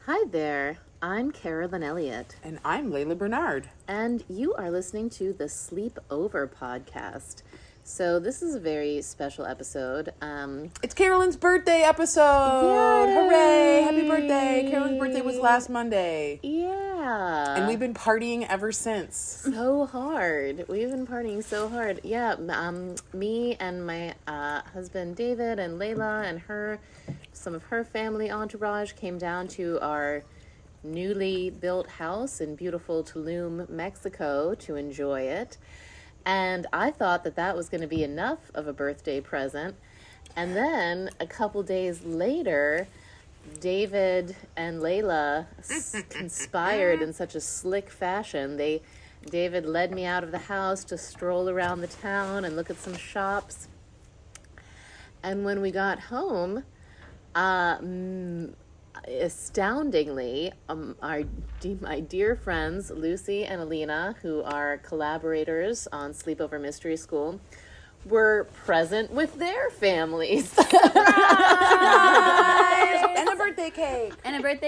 Hi there, I'm Carolyn Laila. And I'm Laila Bernard. And you are listening to the Sleep Over podcast. So this is a very special episode. It's Carolyn's birthday episode! Yay! Hooray! Happy birthday! Carolyn's birthday was last Monday. Yeah. And we've been partying ever since. So hard. We've been partying so hard. Yeah, me and my husband David and Layla and some of her family entourage came down to our newly built house in beautiful Tulum, Mexico to enjoy it. And I thought that was going to be enough of a birthday present. And then a couple days later, David and Layla conspired in such a slick fashion. David led me out of the house to stroll around the town and look at some shops. And when we got home, astoundingly, my dear friends Lucy and Elyna, who are collaborators on Sleepover Mystery School, were present with their families. And a birthday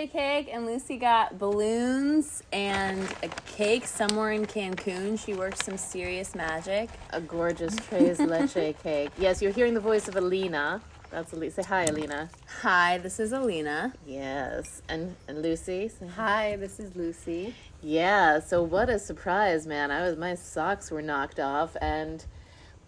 cake. And Lucy got balloons and a cake somewhere in Cancun. She worked some serious magic. A gorgeous tres leche cake. Yes, you're hearing the voice of Elyna. That's Elyna. Say hi, Elyna. Hi, this is Elyna. Yes. And Lucy. Say hi, this is Lucy. Yeah, so what a surprise, man. My socks were knocked off, and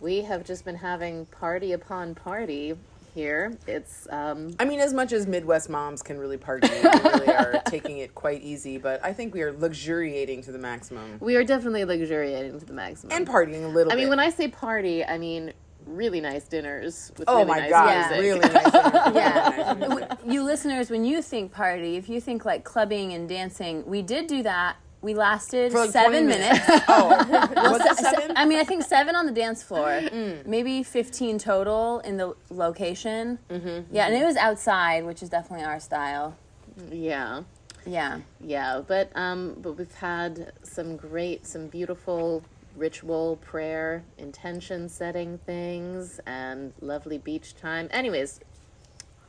we have just been having party upon party here. It's as much as Midwest moms can really party, we really are taking it quite easy, but I think we are luxuriating to the maximum. We are definitely luxuriating to the maximum. And partying a little bit. When I say party, I mean really nice dinners with really nice music. Really nice dinners. Yeah. You listeners, when you think party, if you think like clubbing and dancing, we did do that. We lasted for like 7 minutes. Oh, was it 7? I think 7 on the dance floor, maybe 15 total in the location. Mm-hmm. Yeah, and it was outside, which is definitely our style. Yeah. Yeah. Yeah, but we've had some beautiful ritual, prayer, intention setting things, and lovely beach time. Anyways,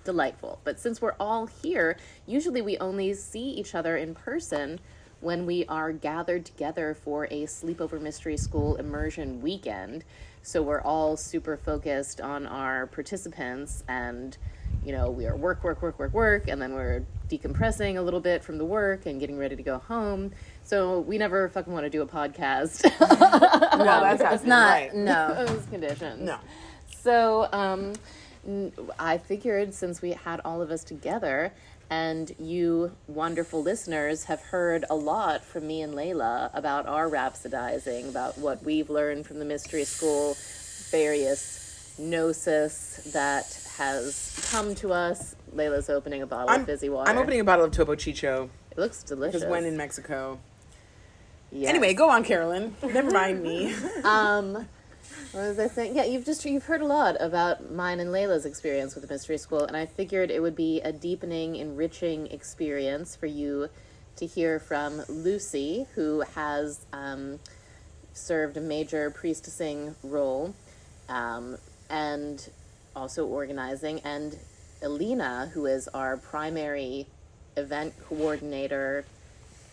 delightful. But since we're all here, usually we only see each other in person when we are gathered together for a Sleepover Mystery School immersion weekend. So we're all super focused on our participants, and we are work, and then we're decompressing a little bit from the work and getting ready to go home. So we never fucking want to do a podcast. No, that's not right. No, those conditions. No. So I figured, since we had all of us together, and you wonderful listeners have heard a lot from me and Layla about our rhapsodizing, about what we've learned from the Mystery School, various gnosis that has come to us. Layla's opening a bottle of fizzy water. I'm opening a bottle of Topo Chico. It looks delicious. Because when in Mexico. Yes. Anyway, go on, Carolyn. Never mind me. What was I saying? Yeah, you've heard a lot about mine and Layla's experience with the Mystery School, and I figured it would be a deepening, enriching experience for you to hear from Lucy, who has served a major priestessing role, and also organizing, and Elyna, who is our primary event coordinator,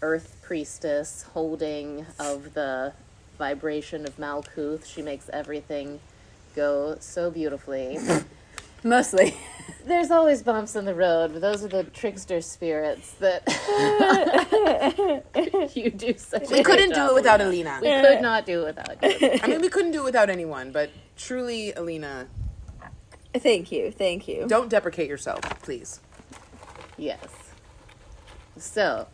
earth priestess, holding of the vibration of Malkuth. She makes everything go so beautifully. Mostly. There's always bumps in the road, but those are the trickster spirits that you do such We couldn't do it without Elyna. We could not do it without you. We couldn't do it without anyone, but truly, Elyna. Thank you. Don't deprecate yourself, please. Yes. So,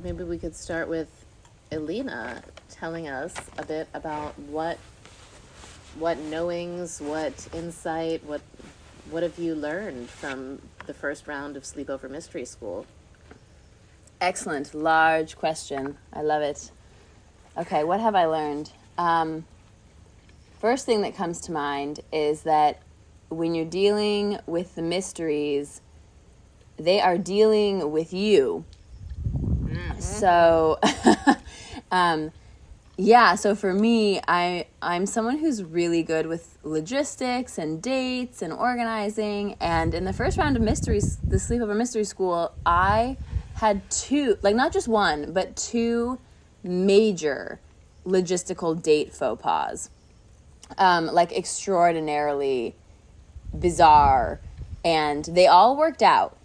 maybe we could start with Elyna telling us a bit about what knowings, what insight, what have you learned from the first round of Sleepover Mystery School? Excellent. Large question. I love it. Okay, what have I learned? First thing that comes to mind is that when you're dealing with the mysteries, they are dealing with you. Mm-hmm. So Yeah, so for me, I'm someone who's really good with logistics and dates and organizing. And in the first round of mysteries, the Sleepover Mystery School, I had two, like not just one, but two major logistical date faux pas. Like extraordinarily bizarre. And they all worked out.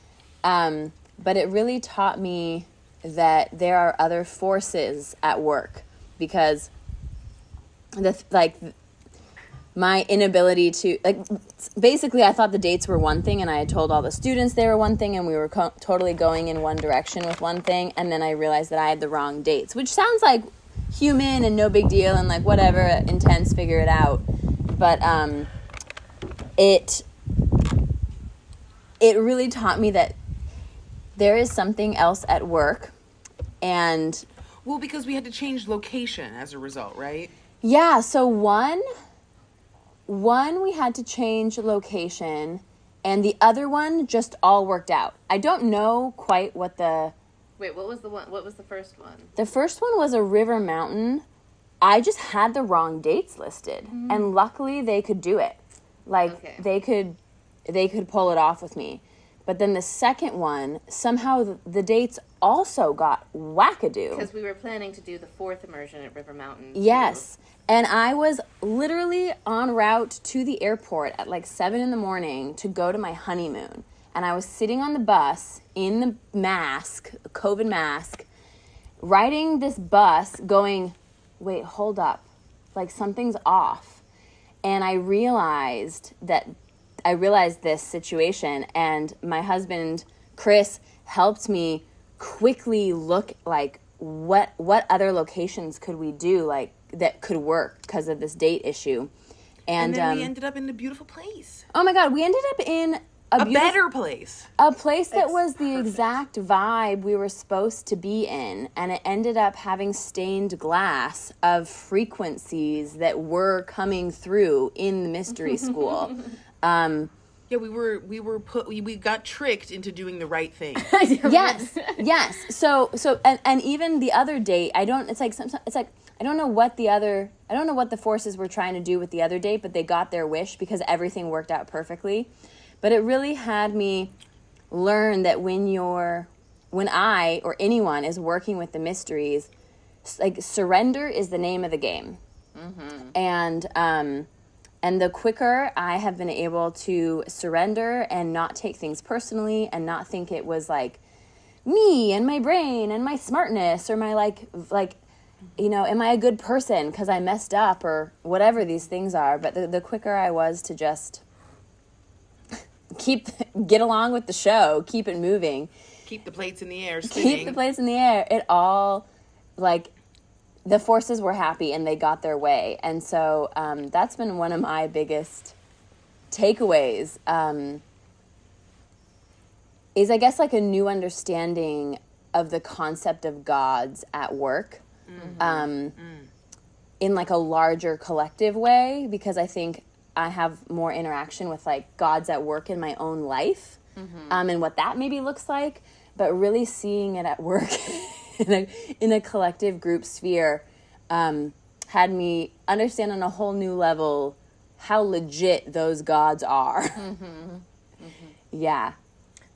But it really taught me that there are other forces at work. Because my inability to, like, basically I thought the dates were one thing, and I had told all the students they were one thing, and we were totally going in one direction with one thing, and then I realized that I had the wrong dates, which sounds like human and no big deal and like whatever, intense, figure it out. But it really taught me that there is something else at work. And well, because we had to change location as a result, right? yeah, so one we had to change location, and the other one just all worked out. I don't know quite what the... Wait, what was the first one? The first one was a river mountain. I just had the wrong dates listed, and luckily they could do it. Like, Okay. they could pull it off with me. But then the second one, somehow the dates also got wackadoo. Because we were planning to do the fourth immersion at River Mountain. Yes. And I was literally en route to the airport at like 7 a.m. to go to my honeymoon. And I was sitting on the bus in the mask, COVID mask, riding this bus going, wait, hold up. Like something's off. And I realized this situation, and my husband, Chris, helped me quickly look like what other locations could we do like that could work because of this date issue. And then we ended up in a beautiful place. Oh my God, we ended up in a better place. A place that was the exact vibe we were supposed to be in, and it ended up having stained glass of frequencies that were coming through in the mystery school. Yeah, we got tricked into doing the right thing. Yes. So and even the other date, I don't know what the forces were trying to do with the other date, but they got their wish because everything worked out perfectly. But it really had me learn that when I or anyone is working with the mysteries, like surrender is the name of the game. Mm-hmm. And the quicker I have been able to surrender and not take things personally and not think it was like me and my brain and my smartness or my like, am I a good person because I messed up or whatever these things are. But the quicker I was to just get along with the show, keep it moving. Keep the plates in the air spinning. Keep the plates in the air. It all, like... the forces were happy and they got their way. And so that's been one of my biggest takeaways is I guess like a new understanding of the concept of gods at work in like a larger collective way, because I think I have more interaction with like gods at work in my own life and what that maybe looks like, but really seeing it at work in a collective group sphere had me understand on a whole new level how legit those gods are. Yeah.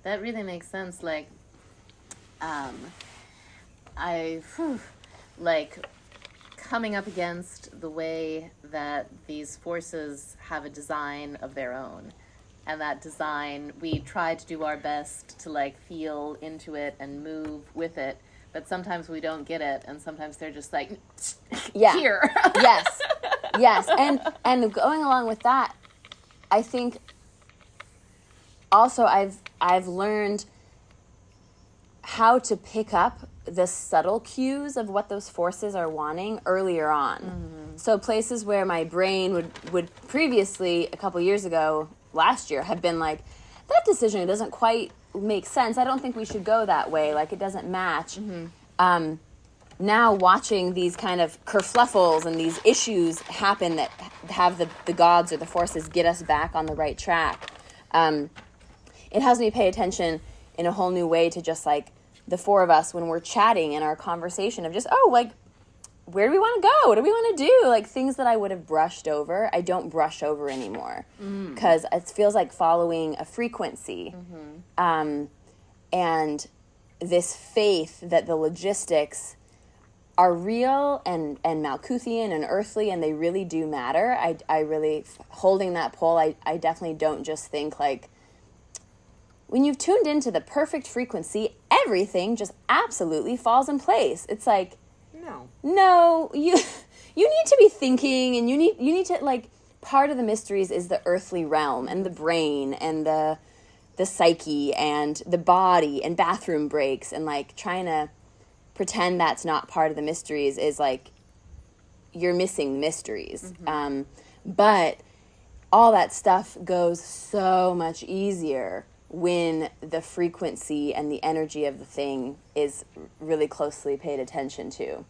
That really makes sense. Like, coming up against the way that these forces have a design of their own. And that design, we try to do our best to like feel into it and move with it. But sometimes we don't get it, and sometimes they're just like, here. Yes. And going along with that, I think also I've learned how to pick up the subtle cues of what those forces are wanting earlier on. Mm-hmm. So places where my brain would previously, a couple years ago, last year, have been like, that decision doesn't quite make sense. I don't think we should go that way. Like, it doesn't match. Mm-hmm. Now watching these kind of kerfluffles and these issues happen that have the gods or the forces get us back on the right track, it has me pay attention in a whole new way to just like the four of us when we're chatting in our conversation of just, where do we want to go? What do we want to do? Like, things that I would have brushed over, I don't brush over anymore because it feels like following a frequency. And this faith that the logistics are real and Malkuthian and earthly, and they really do matter. I really, holding that pole, I definitely don't just think like, when you've tuned into the perfect frequency, everything just absolutely falls in place. It's like, no, you need to be thinking, and you need to, like, part of the mysteries is the earthly realm and the brain and the psyche and the body and bathroom breaks, and like trying to pretend that's not part of the mysteries is like you're missing the mysteries. But all that stuff goes so much easier when the frequency and the energy of the thing is really closely paid attention to.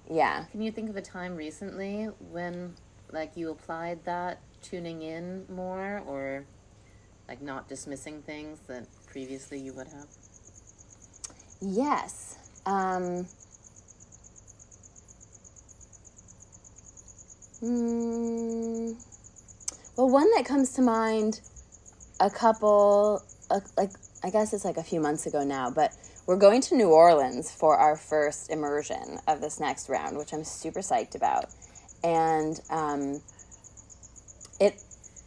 Yeah. Can you think of a time recently when, like, you applied that tuning in more, or like not dismissing things that previously you would have? Yes. Well, one that comes to mind, I guess it's like a few months ago now, but we're going to New Orleans for our first immersion of this next round, which I'm super psyched about. And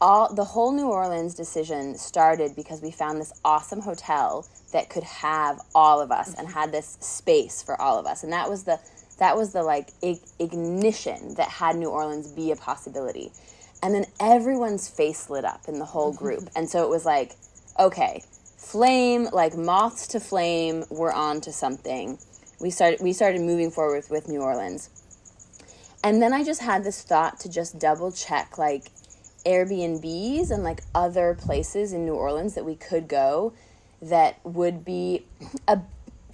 the whole New Orleans decision started because we found this awesome hotel that could have all of us and had this space for all of us. And that was the like ignition that had New Orleans be a possibility. And then everyone's face lit up in the whole group. And so it was like, okay, flame, like moths to flame, we're on to something. We started moving forward with New Orleans. And then I just had this thought to just double check, like, Airbnbs and like other places in New Orleans that we could go that would be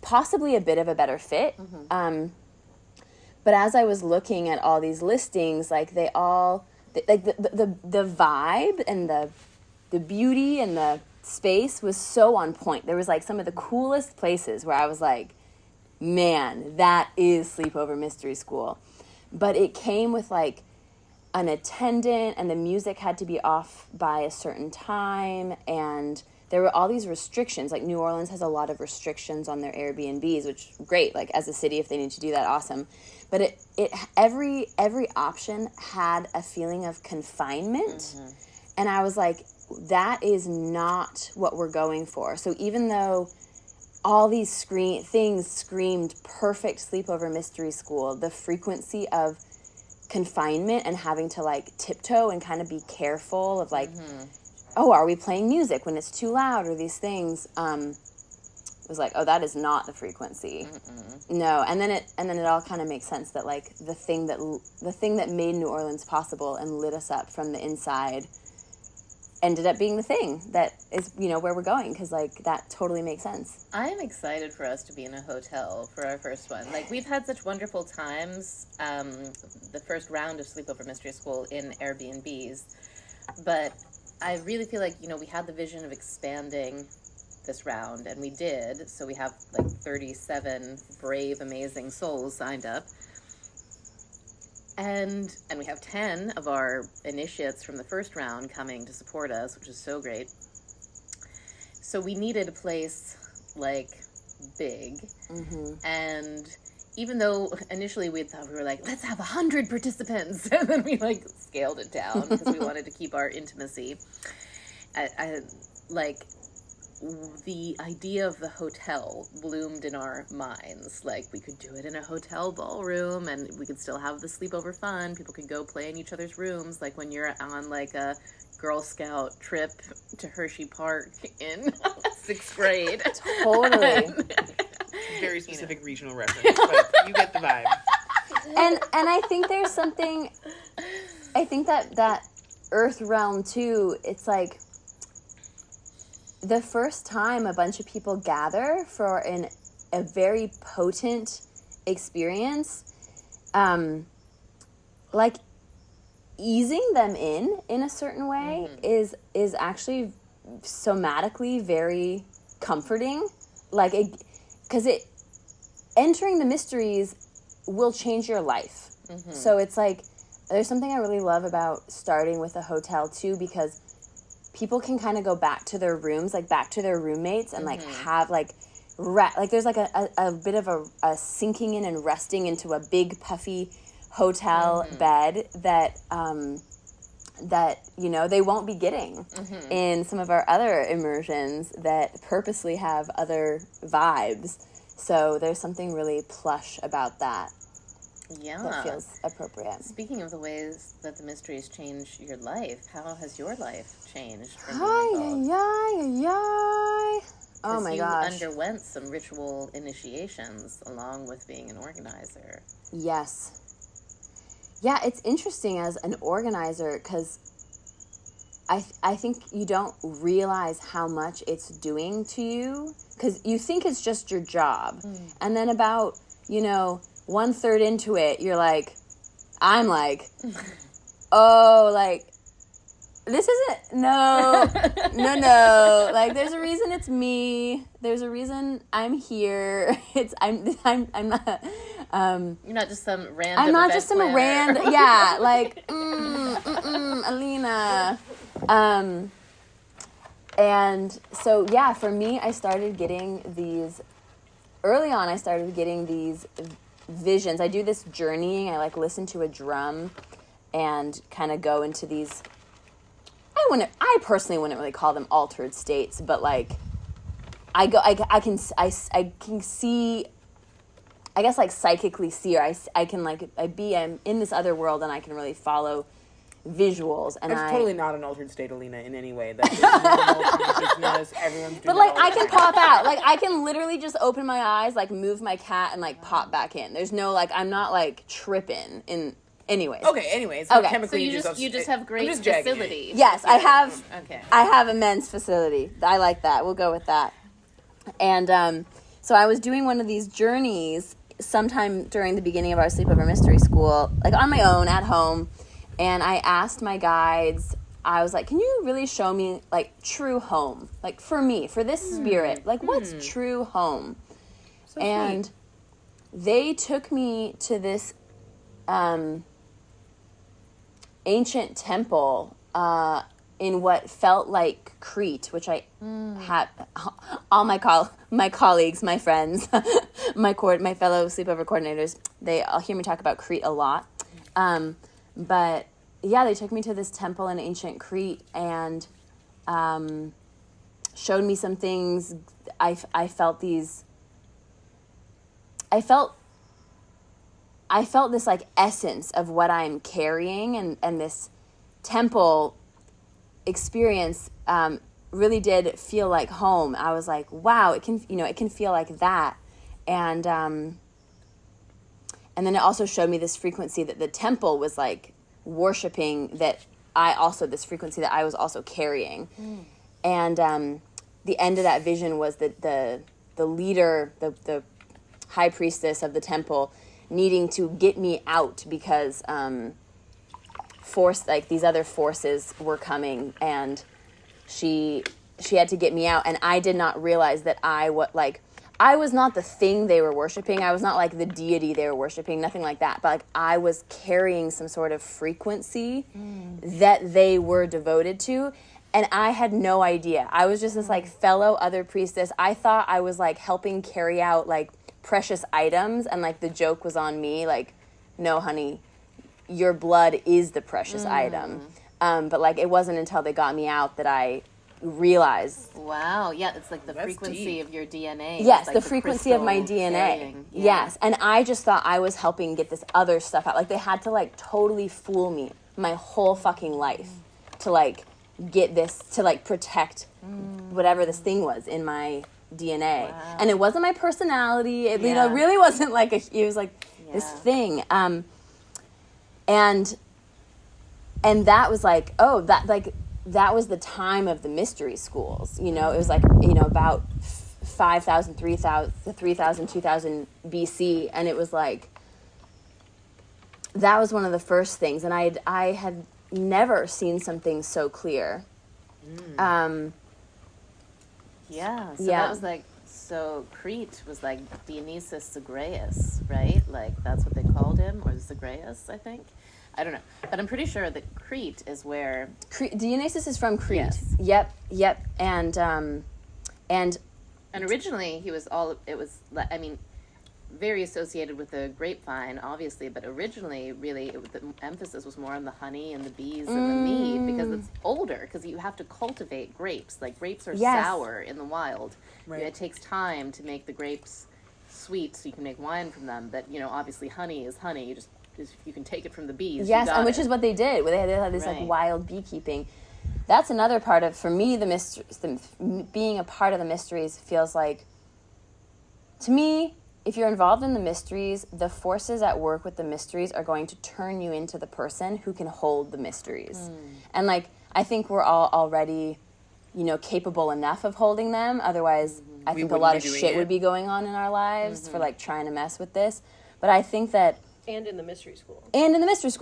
possibly a bit of a better fit. But as I was looking at all these listings, like they all, like the vibe and the beauty and the space was so on point. There was like some of the coolest places where I was like, man, that is Sleepover Mystery School. But it came with like an attendant, and the music had to be off by a certain time, and there were all these restrictions. Like, New Orleans has a lot of restrictions on their Airbnbs, which great, like as a city, if they need to do that, awesome. But every option had a feeling of confinement. And I was like, that is not what we're going for. So even though all these things screamed perfect Sleepover Mystery School, the frequency of confinement and having to like tiptoe and kind of be careful of like, oh, are we playing music when it's too loud, or these things, it was like, oh, that is not the frequency. No. And then it all kind of makes sense that like the thing that made New Orleans possible and lit us up from the inside ended up being the thing that is, where we're going, because like that totally makes sense. I am excited for us to be in a hotel for our first one. Like, we've had such wonderful times, the first round of Sleepover Mystery School in Airbnbs, but I really feel like, we had the vision of expanding this round, and we did. So we have like 37 brave, amazing souls signed up. And we have 10 of our initiates from the first round coming to support us, which is so great. So we needed a place, like, big. And even though initially we were like, let's have 100 participants, and then we, like, scaled it down because we wanted to keep our intimacy. The idea of the hotel bloomed in our minds. Like, we could do it in a hotel ballroom, and we could still have the sleepover fun. People could go play in each other's rooms, like when you're on like a Girl Scout trip to Hershey Park in 6th grade. Totally. Very specific regional reference, but you get the vibe. And I think there's something, I think that Earth realm too, it's like, the first time a bunch of people gather for a very potent experience, like easing them in a certain way is actually somatically very comforting. Like, because entering the mysteries will change your life. So it's like, there's something I really love about starting with a hotel too, because people can kind of go back to their rooms, like back to their roommates, and like have like there's like a bit of a sinking in and resting into a big puffy hotel bed that you know they won't be getting in some of our other immersions that purposely have other vibes. So there's something really plush about that. Yeah. That feels appropriate. Speaking of the ways that the mysteries change your life, how has your life changed from being involved? Oh my gosh. You underwent some ritual initiations along with being an organizer. Yes. Yeah, it's interesting as an organizer because I think you don't realize how much it's doing to you because you think it's just your job. And then about, 1/3 into it, you're like, I'm like, oh, like, this isn't, no, like, there's a reason it's me. There's a reason I'm here. I'm not, You're not just some random I'm not event just some planner. random, yeah, like, Elyna. And so, yeah, for me, I started getting these visions. I do this journeying. I like listen to a drum and kind of go into these, I personally wouldn't really call them altered states, but like I can see, I guess like psychically see, or I can like, I'm in this other world and I can really follow visuals. And That's totally not an altered state, Elyna, in any way. That's just normal consciousness. Everyone's doing But like that all I the can time. pop out. Like I can literally just open my eyes, like move my cat and like pop back in. There's no like, I'm not like tripping in anyways. Okay, anyways. Okay. So Chemically, you just have great I'm just jagging it. facility. Yes, I have. Okay. I have a men's facility. I like that. We'll go with that. And so I was doing one of these journeys sometime during the beginning of our Sleepover Mystery School, like on my own at home. And I asked my guides, I was like, can you really show me like true home? Like for me, for this spirit, like what's true home? So And sweet. they took me to this ancient temple in what felt like Crete, which I had all my colleagues, my friends, my fellow sleepover coordinators, they all hear me talk about Crete a lot. But yeah, they took me to this temple in ancient Crete and showed me some things. I felt this like essence of what I'm carrying, and this temple experience really did feel like home. I was like, wow, it can feel like that. And then it also showed me this frequency that the temple was like worshiping, this frequency that I was also carrying. And the end of that vision was that the leader, the high priestess of the temple, needing to get me out because these other forces were coming, and she had to get me out. And I did not realize that I was not the thing they were worshiping. I was not like the deity they were worshiping, nothing like that. But like I was carrying some sort of frequency that they were devoted to. And I had no idea. I was just this like fellow other priestess. I thought I was like helping carry out like precious items, and like the joke was on me, like, no honey, your blood is the precious item. But like it wasn't until they got me out that I realized. Wow. Yeah, it's like the That's frequency deep. of your DNA. Yes, It's the like frequency of my crystal DNA. carrying. Yeah. Yes, and I just thought I was helping get this other stuff out. Like they had to like totally fool me my whole fucking life to like get this, to like protect whatever this thing was in my DNA. Wow. And it wasn't my personality. It really wasn't like it was like this thing. And that was like, oh, that was the time of the mystery schools. It was like, about 5,000, 3,000, 2,000 BC. And it was like, that was one of the first things. And I had never seen something so clear. Yeah. So that was like So Crete was like Dionysus Zagreus, right? Like that's what they called him, or Zagreus, I think. I don't know, but I'm pretty sure that Crete is where Dionysus is from Crete. Yes. Yep, and originally he was very associated with the grapevine, obviously, but originally, really, the emphasis was more on the honey and the bees and the mead, because it's older, because you have to cultivate grapes. Like, grapes are sour in the wild. Right. It takes time to make the grapes sweet so you can make wine from them, but, obviously honey is honey. You can take it from the bees. Yes, and which is what they did. They had this, like, wild beekeeping. That's another part of, for me, the mysteries, being a part of the mysteries feels like, to me, if you're involved in the mysteries, the forces at work with the mysteries are going to turn you into the person who can hold the mysteries. And, like, I think we're all already, capable enough of holding them. Otherwise, I think a lot of shit would be going on in our lives for, like, trying to mess with this. But I think that... And in the mystery school.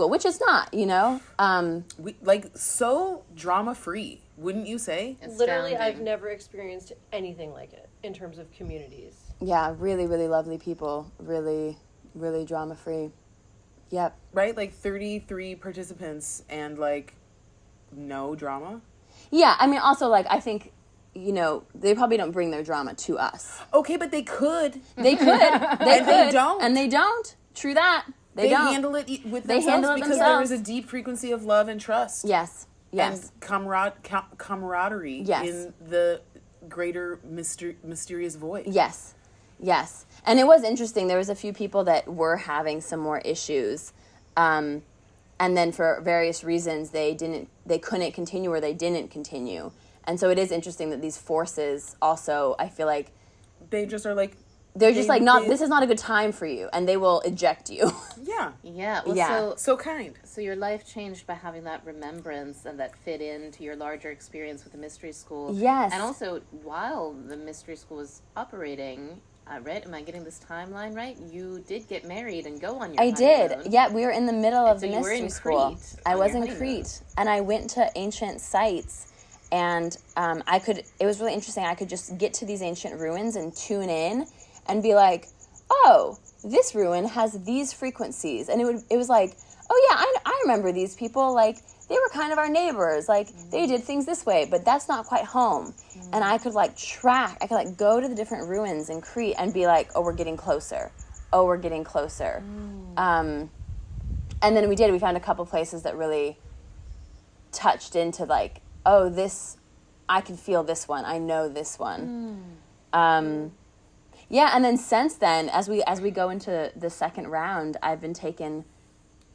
Which it's not, We, like, so drama-free, wouldn't you say? Literally, I've never experienced anything like it in terms of communities. Yeah, really, really lovely people. Really, really drama-free. Yep. Right? Like, 33 participants and, like, no drama? Yeah, I mean, also, like, I think, they probably don't bring their drama to us. Okay, but they could. They could. They don't. And they don't. True that. They don't. Handle it with they themselves handle it because themselves. there is a deep frequency of love and trust. Yes. And camaraderie in the greater mysterious void. Yes. And it was interesting. There was a few people that were having some more issues. And then for various reasons, they couldn't continue, or they didn't continue. And so it is interesting that these forces also, I feel like... They just are like... They're just this is not a good time for you, and they will eject you. Yeah. Yeah. Well, yeah. So kind. So your life changed by having that remembrance and that fit into your larger experience with the mystery school. Yes. And also, while the mystery school was operating, right? Am I getting this timeline right? You did get married and go on your honeymoon. Did. Yeah, we were in the middle of the you were mystery in school. Crete I on was your in honeymoon. Crete, and I went to ancient sites. And it was really interesting. I could just get to these ancient ruins and tune in and be like, oh, this ruin has these frequencies. And it was like, oh yeah, I remember these people. Like, they were kind of our neighbors. Like, they did things this way, but that's not quite home. And I could, like, go to the different ruins in Crete and be like, oh, we're getting closer. And then we found a couple places that really touched into, like, oh, I can feel this one. I know this one. Yeah, and then since then, as we go into the second round, I've been taken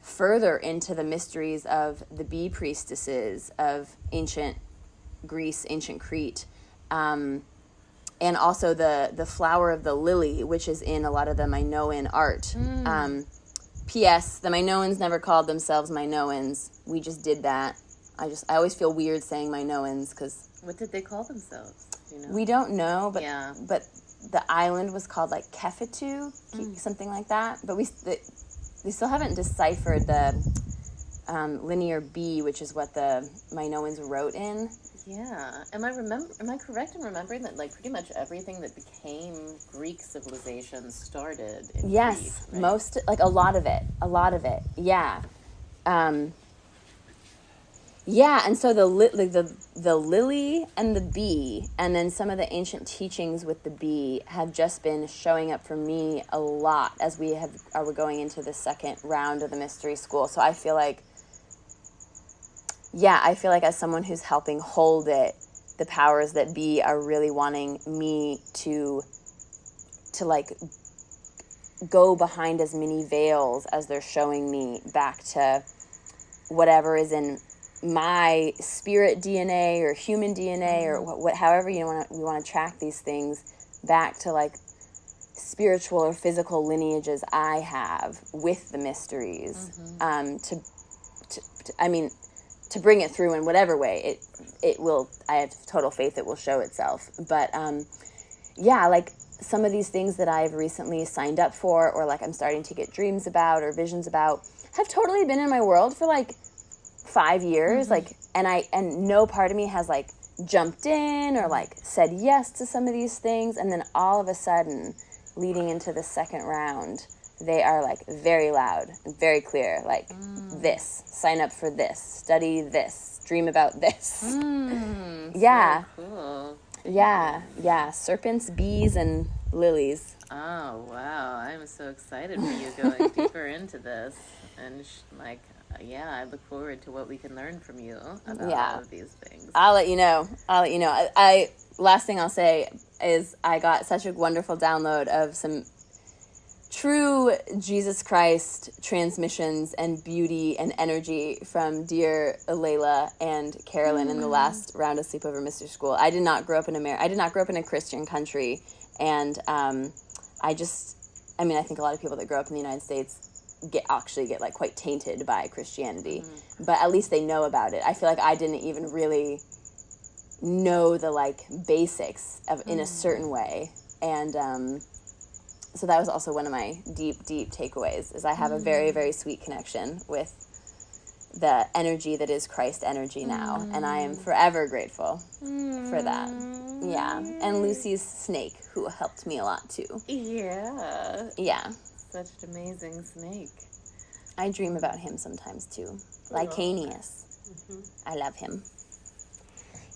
further into the mysteries of the bee priestesses of ancient Greece, ancient Crete, and also the flower of the lily, which is in a lot of the Minoan art. P.S. The Minoans never called themselves Minoans. We just did that. I always feel weird saying Minoans because... What did they call themselves? We don't know, but yeah. But the island was called, like, Kefitu, something like that. But we still haven't deciphered the linear B, which is what the Minoans wrote in. Yeah. Am I correct in remembering that, like, pretty much everything that became Greek civilization started in Yes, Crete, right? a lot of it. Yeah. Yeah, and so the lily and the bee, and then some of the ancient teachings with the bee have just been showing up for me a lot as we're going into the second round of the mystery school. So I feel like as someone who's helping hold it, the powers that be are really wanting me to like go behind as many veils as they're showing me back to whatever is in my spirit DNA or human DNA or however we want to track these things back to, like, spiritual or physical lineages I have with the mysteries, to bring it through in whatever way it will. I have total faith it will show itself. But like some of these things that I've recently signed up for, or like I'm starting to get dreams about or visions about, have totally been in my world for like 5 years, like, and no part of me has like jumped in or like said yes to some of these things, and then all of a sudden, leading into the second round, they are like very loud and very clear, like this, sign up for this, study this, dream about this. Yeah. So cool. Yeah. Serpents, bees, and lilies. Oh, wow. I'm so excited for you going deeper into this. And I look forward to what we can learn from you about all of these things. I'll let you know. I last thing I'll say is I got such a wonderful download of some true Jesus Christ transmissions and beauty and energy from dear Laila and Carolyn in the last round of Sleepover Mystery School. I did not grow up in I did not grow up in a Christian country, and I think a lot of people that grow up in the United States get like quite tainted by Christianity, but at least they know about it. I feel like I didn't even really know the like basics of in a certain way, and so that was also one of my deep takeaways, is I have a very, very sweet connection with the energy that is Christ energy now, and I am forever grateful for that. Yeah, and Lucy's snake, who helped me a lot too. Yeah. Such an amazing snake. I dream about him sometimes too. Lycanius. I love him.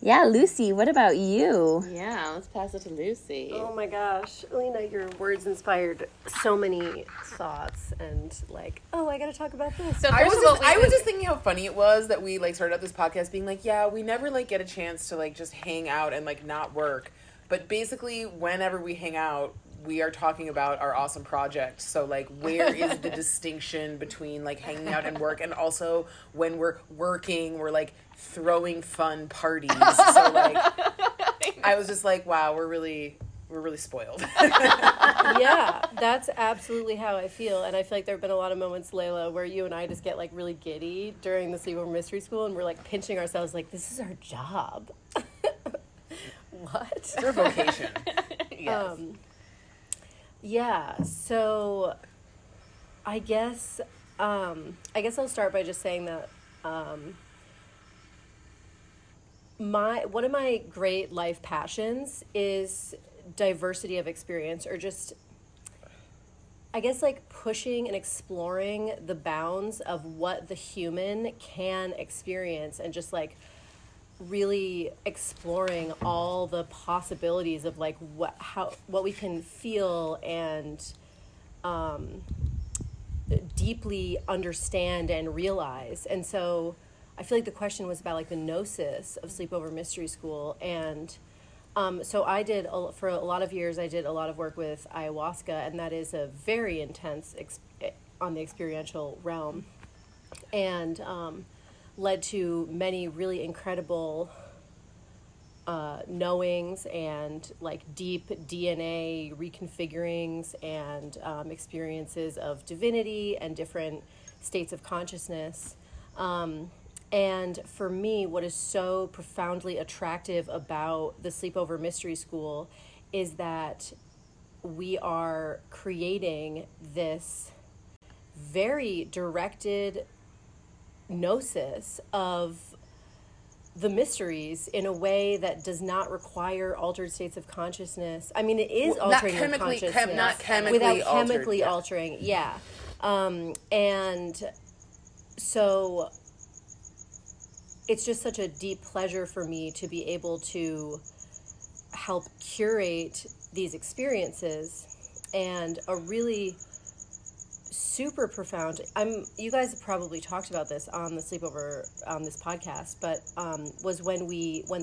Yeah, Lucy, what about you? Yeah, let's pass it to Lucy. Oh my gosh, Elyna, your words inspired so many thoughts, and like, oh, I gotta talk about this. So I was just thinking how funny it was that we like started out this podcast being like, yeah, we never like get a chance to like just hang out and like not work. But basically, whenever we hang out, we are talking about our awesome project. So like, where is the distinction between like hanging out and work? And also when we're working, we're like throwing fun parties. So like, I was just like, wow, we're really spoiled. Yeah, that's absolutely how I feel. And I feel like there have been a lot of moments, Layla, where you and I just get like really giddy during the Sleepover Mystery School, and we're like pinching ourselves like, this is our job. What? It's our vocation. Yes. Yeah, so I guess I'll start by just saying that one of my great life passions is diversity of experience, or just, I guess, like pushing and exploring the bounds of what the human can experience, and just like really exploring all the possibilities of like what we can feel and deeply understand and realize. And so I feel like the question was about like the gnosis of Sleepover Mystery School, and so I did for a lot of years I did a lot of work with ayahuasca, and that is a very intense on the experiential realm, and led to many really incredible knowings and like deep DNA reconfigurings and experiences of divinity and different states of consciousness. And for me, what is so profoundly attractive about the Sleepover Mystery School is that we are creating this very directed gnosis of the mysteries in a way that does not require altered states of consciousness. I mean, it is altering your consciousness. Not chemically without altered, chemically altering, yeah. And so it's just such a deep pleasure for me to be able to help curate these experiences, and a really super profound, you guys have probably talked about this on the Sleepover, on this podcast, but was when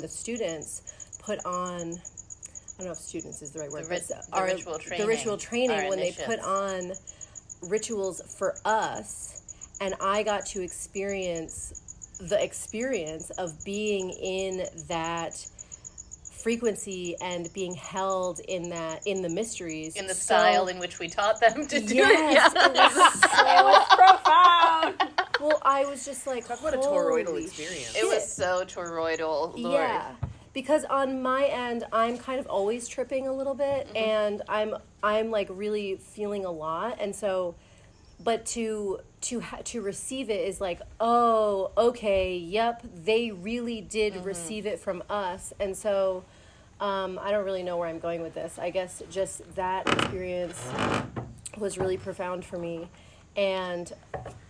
the students put on, I don't know if students is the right word, the ritual training, when they put on rituals for us, and I got to experience the experience of being in that frequency and being held in the mysteries, in the style in which we taught them to do yes, it. It was Profound. well, I was just like, talk about a toroidal experience. It was so toroidal, Lord. Yeah, because on my end, I'm kind of always tripping a little bit, and I'm like really feeling a lot, and so, but to to receive it is like, oh, okay, yep, they really did receive it from us. And so I don't really know where I'm going with this. I guess just that experience was really profound for me. And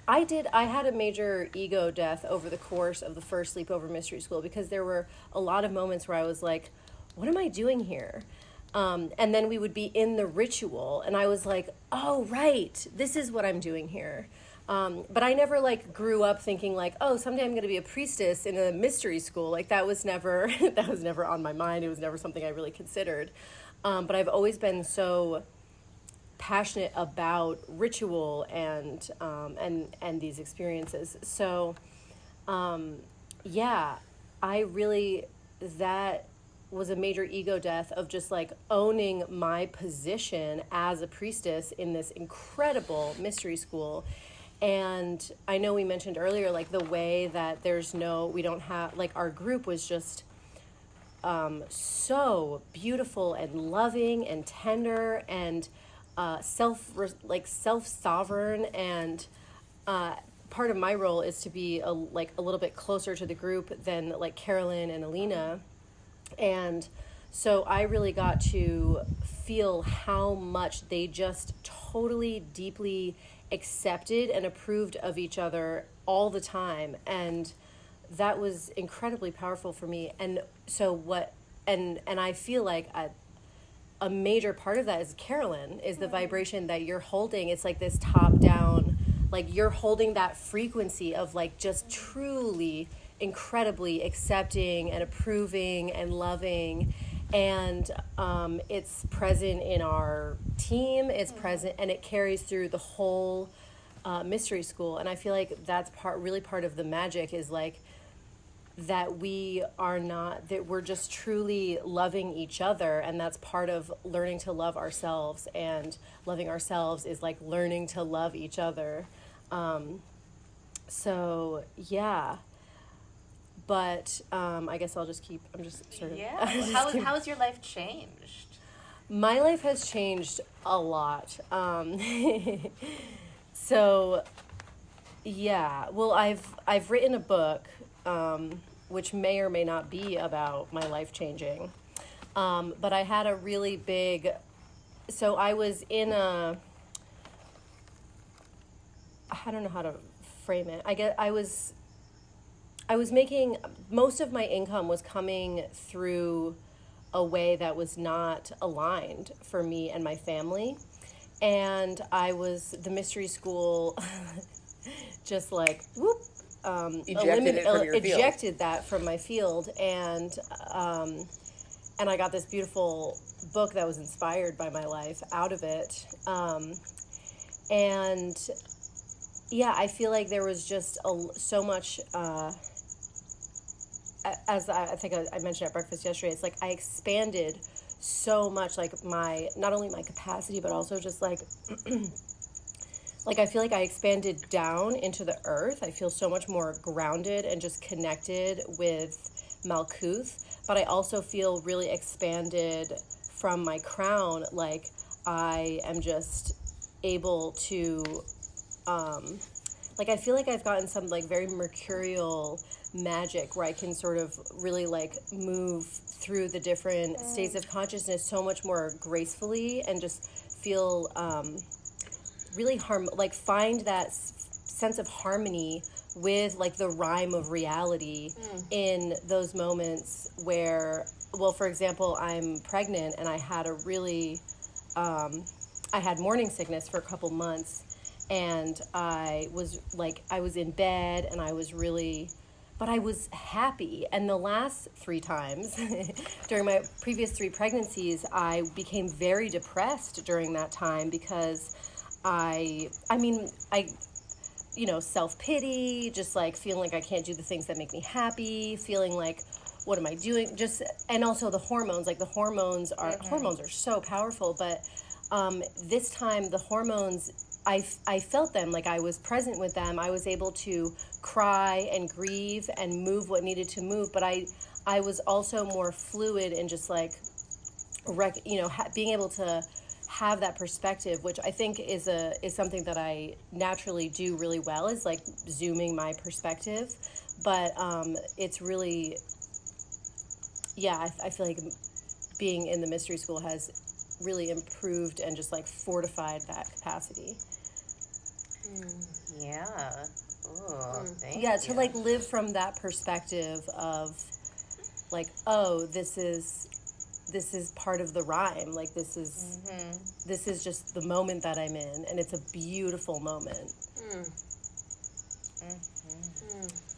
I had a major ego death over the course of the first sleepover mystery school, because there were a lot of moments where I was like, what am I doing here? And then we would be in the ritual, and I was like, oh, right, this is what I'm doing here. But I never like grew up thinking like, oh, someday I'm going to be a priestess in a mystery school. Like that was never on my mind. It was never something I really considered. But I've always been so passionate about ritual and these experiences. So, yeah, that was a major ego death of just like owning my position as a priestess in this incredible mystery school. And I know we mentioned earlier, like the way that we don't have, like our group was just so beautiful and loving and tender and self-sovereign. And part of my role is to be a little bit closer to the group than like Carolyn and Elyna. And so I really got to feel how much they just totally, deeply accepted and approved of each other all the time. And that was incredibly powerful for me. And so and I feel like a major part of that is Carolyn, is the vibration that you're holding. It's like this top down, like you're holding that frequency of like just truly incredibly accepting and approving and loving. And it's present in our team, it's present, and it carries through the whole mystery school. And I feel like that's really part of the magic, is like that we're just truly loving each other. And that's part of learning to love ourselves, and loving ourselves is like learning to love each other. So yeah. But I guess I'm just sort of... Yeah. How has your life changed? My life has changed a lot. So, yeah. Well, I've written a book, which may or may not be about my life changing. But I had a really big... So I was in I don't know how to frame it. I was making, most of my income was coming through a way that was not aligned for me and my family. And the mystery school just like, whoop, ejected that from my field. And I got this beautiful book that was inspired by my life out of it. And yeah, I feel like there was just so much, as I think I mentioned at breakfast yesterday, it's like I expanded so much, like not only my capacity, but also just like, like I feel like I expanded down into the earth. I feel so much more grounded and just connected with Malkuth, but I also feel really expanded from my crown. Like I am just able to, like I feel like I've gotten some like very mercurial magic where I can sort of really like move through the different states of consciousness so much more gracefully, and just feel really find that sense of harmony with like the rhyme of reality in those moments where, well, for example, I'm pregnant and I had I had morning sickness for a couple months, and I was in bed and but I was happy. And the last 3 times during my previous 3 pregnancies, I became very depressed during that time because self-pity, just like feeling like I can't do the things that make me happy, feeling like, what am I doing? And also the hormones, like hormones are so powerful. But this time the hormones, I felt them, like I was present with them. I was able to cry and grieve and move what needed to move, but I was also more fluid and just like, being able to have that perspective, which I think is something that I naturally do really well, is like zooming my perspective. But it's really, yeah, I feel like being in the mystery school has really improved and just like fortified that capacity. Yeah. Ooh, thank Yeah, you. to like live from that perspective of like, oh, this is part of the rhyme. Like this is just the moment that I'm in, and it's a beautiful moment.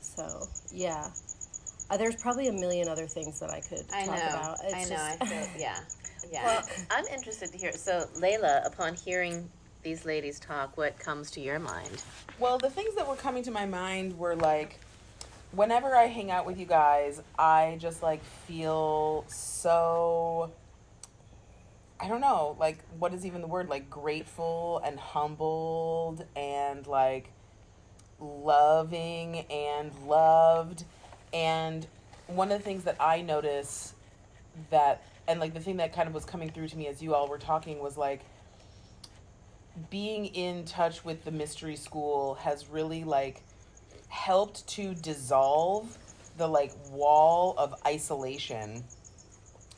So yeah, there's probably a million other things that I could talk about. I feel, yeah. Well, I'm interested to hear. So, Laila, upon hearing these ladies talk, what comes to your mind? Well, the things that were coming to my mind were like, whenever I hang out with you guys, I just like feel so, I don't know, like, what is even the word? Like, grateful and humbled and like loving and loved. And one of the things that I notice that, and like the thing that kind of was coming through to me as you all were talking was like, being in touch with the mystery school has really like helped to dissolve the like wall of isolation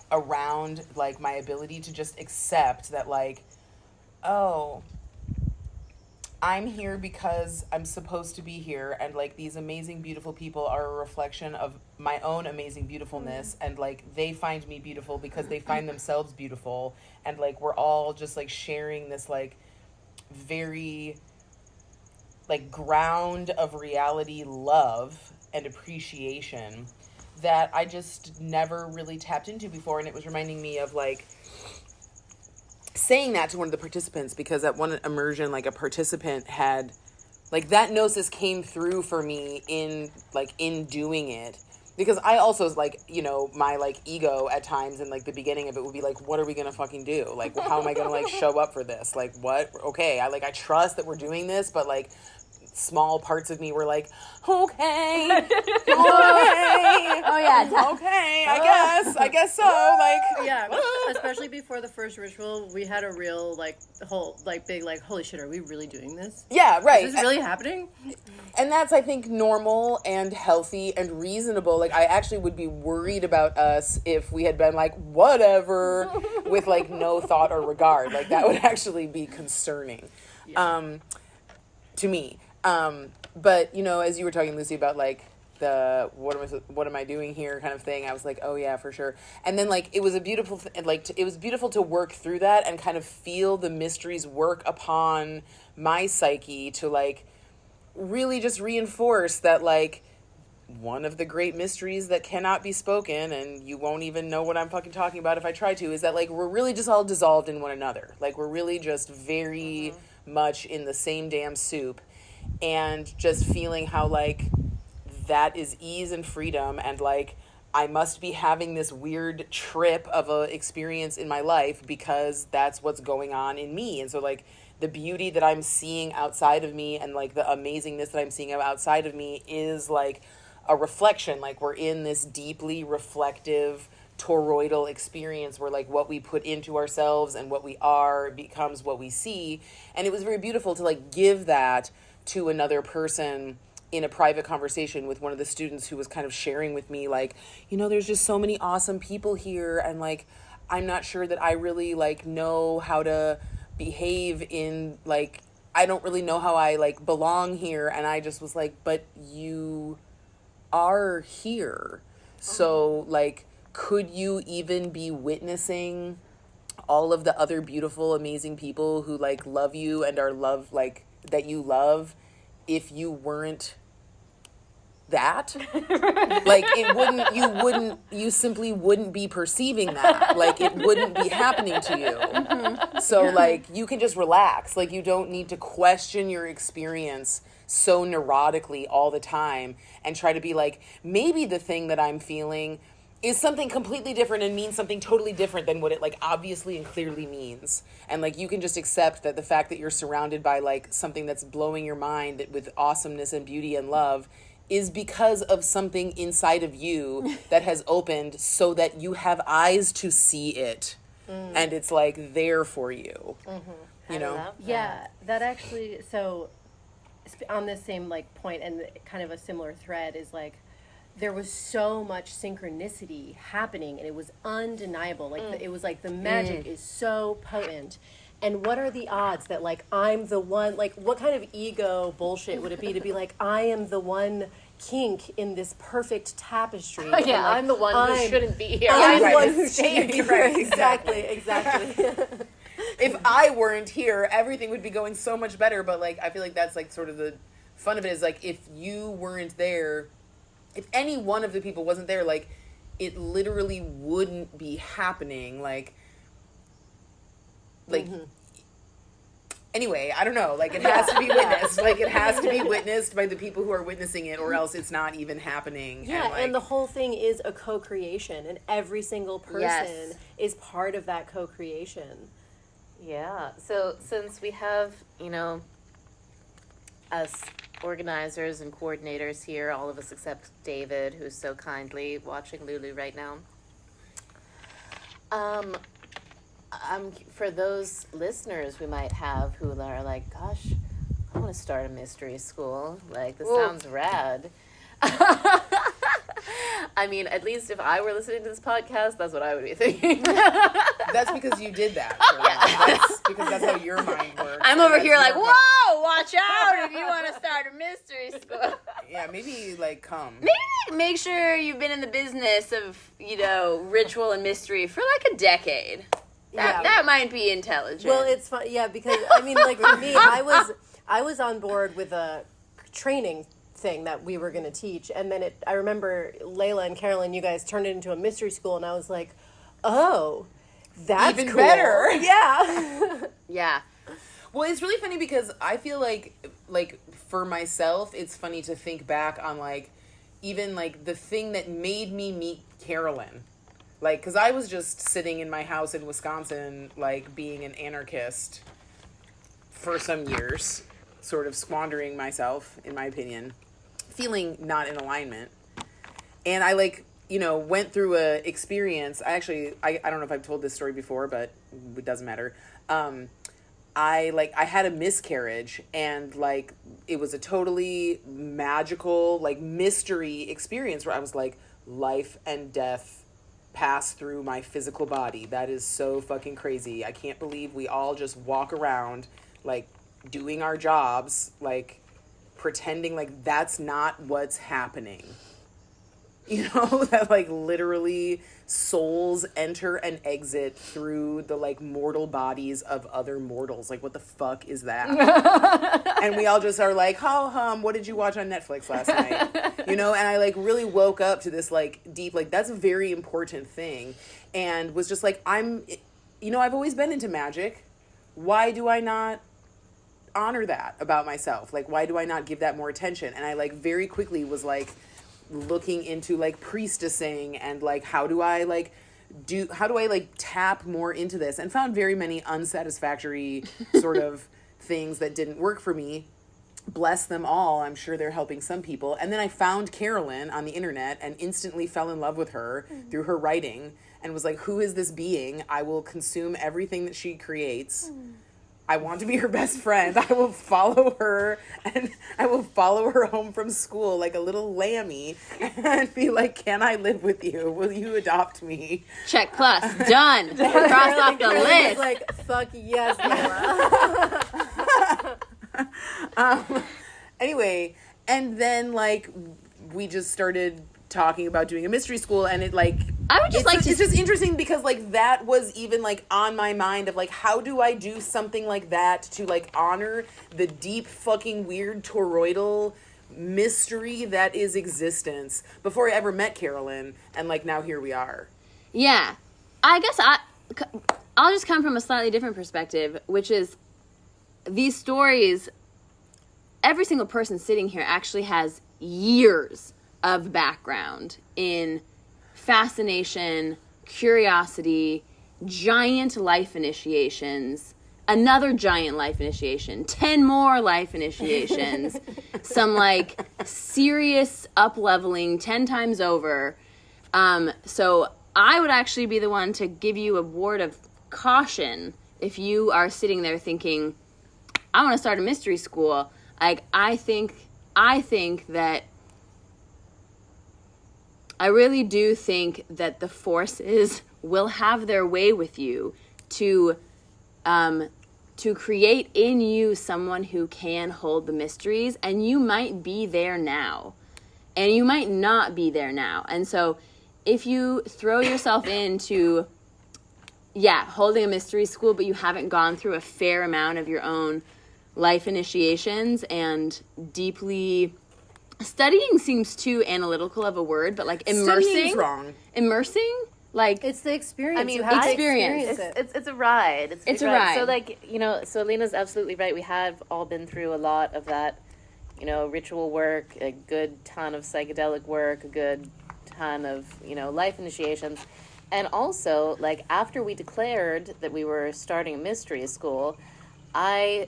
around like my ability to just accept that like, oh, I'm here because I'm supposed to be here, and like these amazing beautiful people are a reflection of my own amazing beautifulness, and like they find me beautiful because they find themselves beautiful, and like we're all just like sharing this like very like ground of reality love and appreciation that I just never really tapped into before. And it was reminding me of like saying that to one of the participants, because at one immersion, like a participant had like that gnosis came through for me in doing it, because I also was like, you know, my like ego at times in like the beginning of it would be like, what are we gonna fucking do? Like, how am I gonna like show up for this? Like, what? Okay, I trust that we're doing this, but like small parts of me were like, okay, Oh yeah. okay, I guess so. Like, Yeah, especially before the first ritual, we had a real big holy shit, are we really doing this? yeah, right. Is this really happening? And that's, I think, normal and healthy and reasonable. Like, I actually would be worried about us if we had been like, whatever, with like no thought or regard. Like, that would actually be concerning, to me. But, you know, as you were talking, Lucy, about like the what am I doing here kind of thing, I was like, oh yeah, for sure. And then like it was a beautiful it was beautiful to work through that and kind of feel the mysteries work upon my psyche to like really just reinforce that like one of the great mysteries that cannot be spoken, and you won't even know what I'm fucking talking about if I try to, is that like we're really just all dissolved in one another. Like we're really just very much in the same damn soup. And just feeling how like that is ease and freedom, and like I must be having this weird trip of a experience in my life because that's what's going on in me. And so like the beauty that I'm seeing outside of me and like the amazingness that I'm seeing outside of me is like a reflection. Like we're in this deeply reflective toroidal experience where like what we put into ourselves and what we are becomes what we see. And it was very beautiful to like give that to another person in a private conversation with one of the students who was kind of sharing with me like, you know, there's just so many awesome people here, and like I'm not sure that I really like know how to behave in like, I don't really know how I like belong here. And I just was like, but you are here. So like, could you even be witnessing all of the other beautiful, amazing people who like love you and are loved, like that you love, if you weren't that? Like you simply wouldn't be perceiving that. Like it wouldn't be happening to you. So like you can just relax. Like you don't need to question your experience so neurotically all the time and try to be like, maybe the thing that I'm feeling is something completely different and means something totally different than what it like obviously and clearly means. And like you can just accept that the fact that you're surrounded by like something that's blowing your mind with awesomeness and beauty and love is because of something inside of you that has opened so that you have eyes to see it. and it's like there for you. You know? Yeah, that actually, so on this same like point and kind of a similar thread is like, there was so much synchronicity happening and it was undeniable. Like it was like the magic is so potent. And what are the odds that like I'm the one, like what kind of ego bullshit would it be to be like, I am the one kink in this perfect tapestry. Yeah, and, like, I'm the one who shouldn't be here. I'm the Right. one who shouldn't be here. Right, Exactly. If I weren't here, everything would be going so much better. But like, I feel like that's like sort of the fun of it is like, if you weren't there, if any one of the people wasn't there, like it literally wouldn't be happening. Like anyway, I don't know. Like it has to be witnessed. Like it has to be witnessed by the people who are witnessing it, or else it's not even happening. Yeah, like, and the whole thing is a co-creation, and every single person Yes. is part of that co-creation. Yeah. So since we have, you know, us organizers and coordinators here, all of us except David, who's so kindly watching Lulu right now. For those listeners we might have who are like, gosh, I want to start a mystery school. Like, this sounds rad. I mean, at least if I were listening to this podcast, that's what I would be thinking. that's because you did that. That's because that's how your mind works. I'm over That's here like, your whoa, watch out if you want to start a mystery school. Yeah, maybe like come. Maybe make sure you've been in the business of, you know, ritual and mystery for like a decade. That might be intelligent. Well, it's fun, yeah, because I mean, like for me, I was on board with a training thing that we were going to teach, and then I remember Layla and Carolyn, you guys turned it into a mystery school, and I was like, oh, that's Even cool. better. Yeah. yeah. Well, it's really funny because I feel like for myself, it's funny to think back on like even like the thing that made me meet Carolyn. Like, because I was just sitting in my house in Wisconsin, like being an anarchist for some years, sort of squandering myself, in my opinion, feeling not in alignment. And I like, you know, went through a experience. I don't know if I've told this story before, but it doesn't matter. I had a miscarriage, and like it was a totally magical, like mystery experience where I was like, life and death pass through my physical body. That is so fucking crazy. I can't believe we all just walk around like doing our jobs, like pretending like that's not what's happening. You know, that like literally souls enter and exit through the like mortal bodies of other mortals. Like, what the fuck is that? And we all just are like, what did you watch on Netflix last night? You know, and I like really woke up to this like deep, like that's a very important thing, and was just like, you know, I've always been into magic. Why do I not honor that about myself? Like, why do I not give that more attention? And I like very quickly was like looking into like priestessing and like how do I tap more into this, and found very many unsatisfactory sort of things that didn't work for me. Bless them all. I'm sure they're helping some people. And then I found Carolyn on the internet and instantly fell in love with her through her writing, and was like, who is this being? I will consume everything that she creates. I want to be her best friend. I will follow her, and I will follow her home from school like a little lammy and be like, can I live with you? Will you adopt me? Check plus. Done. Cross off the list. Like, fuck yes, Layla. Anyway, and then like we just started talking about doing a mystery school, and it like it's just interesting because like that was even like on my mind of like, how do I do something like that to like honor the deep fucking weird toroidal mystery that is existence before I ever met Carolyn, and like now here we are. Yeah. I guess I'll just come from a slightly different perspective, which is these stories, every single person sitting here actually has years of background in fascination, curiosity, giant life initiations, another giant life initiation, 10 more life initiations, some like serious up-leveling 10 times over. So I would actually be the one to give you a word of caution, if you are sitting there thinking, I want to start a mystery school, like, I think that, I really do think that the forces will have their way with you to create in you someone who can hold the mysteries, and you might be there now, and you might not be there now. And so if you throw yourself into, holding a mystery school, but you haven't gone through a fair amount of your own life initiations and deeply studying seems too analytical of a word, but like Studying's wrong. Immersing, like It's the experience. I mean, you have to experience. experience it. It's a ride. It's a ride. So like, so Elyna's absolutely right. We have all been through a lot of that, ritual work, a good ton of psychedelic work, a good ton of, life initiations. And also, like, after we declared that we were starting a mystery school, I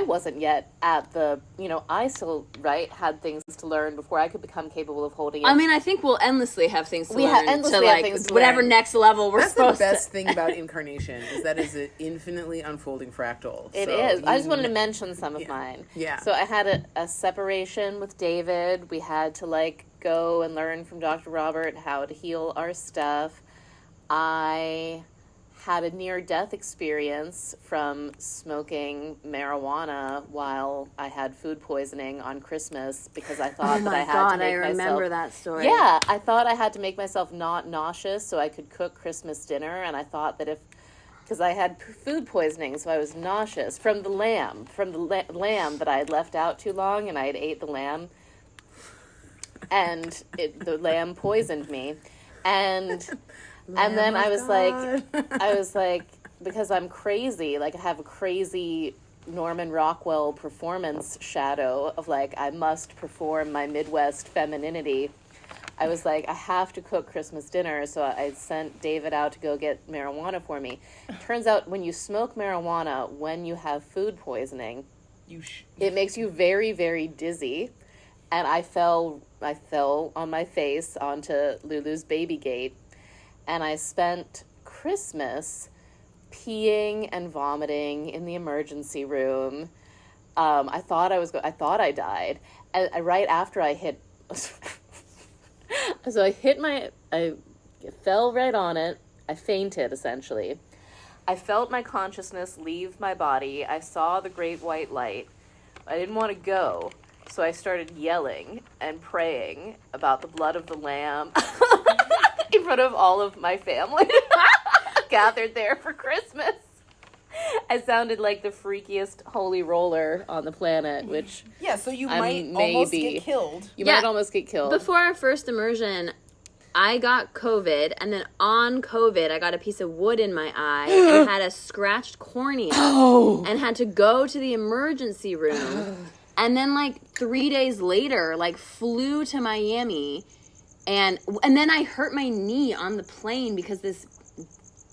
wasn't yet at the, I still, had things to learn before I could become capable of holding it. I mean, I think we'll endlessly have things to learn endlessly to, have like, things to whatever learn. next level we're That's the supposed best to. thing about incarnation, is that it's an infinitely unfolding fractal. It So is. I just you- wanted to mention some of mine. Yeah. So I had a separation with David. We had to, like, go and learn from Dr. Robert how to heal our stuff. I had a near-death experience from smoking marijuana while I had food poisoning on Christmas because I thought that I had to make myself... remember that story. Yeah, I thought I had to make myself not nauseous so I could cook Christmas dinner, and I thought that because I had food poisoning, so I was nauseous from the lamb that I had left out too long, and I had ate the lamb, and the lamb poisoned me, and then I was like, because I'm crazy, like I have a crazy Norman Rockwell performance shadow of like, I must perform my Midwest femininity. I was like, I have to cook Christmas dinner, so I sent David out to go get marijuana for me. Turns out when you smoke marijuana, when you have food poisoning, it makes you very, very dizzy. And I fell on my face onto Lulu's baby gate. And I spent Christmas peeing and vomiting in the emergency room. I thought I died. And right after I hit, so I fell right on it. I fainted, essentially. I felt my consciousness leave my body. I saw the great white light. I didn't want to go. So I started yelling and praying about the blood of the lamb in front of all of my family gathered there for Christmas. I sounded like the freakiest holy roller on the planet, which... Yeah, so you I might maybe. almost get killed. You Yeah. might almost get killed. Before our first immersion, I got COVID, and then on COVID, I got a piece of wood in my eye and had a scratched cornea and had to go to the emergency room. And then, like, 3 days later, like, flew to Miami, and then I hurt my knee on the plane because this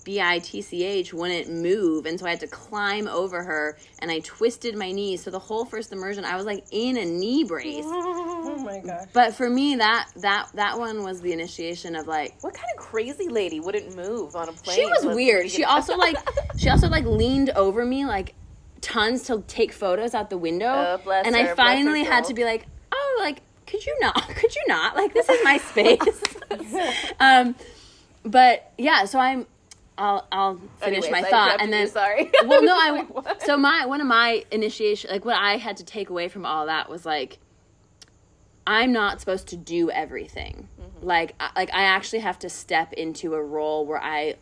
bitch wouldn't move, and so I had to climb over her, and I twisted my knee. So the whole first immersion, I was, like, in a knee brace. Oh my gosh. But for me, that one was the initiation of, like... What kind of crazy lady wouldn't move on a plane? She was weird. She also, like, leaned over me, like, tons to take photos out the window. Oh, bless and her, I bless finally her had soul. to be like, oh, like, could you not? Like, this is my space. But yeah, so I'll finish Anyways, my I thought, interrupted and then you, sorry. well, no, one of my initiation, like, what I had to take away from all that was, like, I'm not supposed to do everything. Mm-hmm. Like I actually have to step into a role where I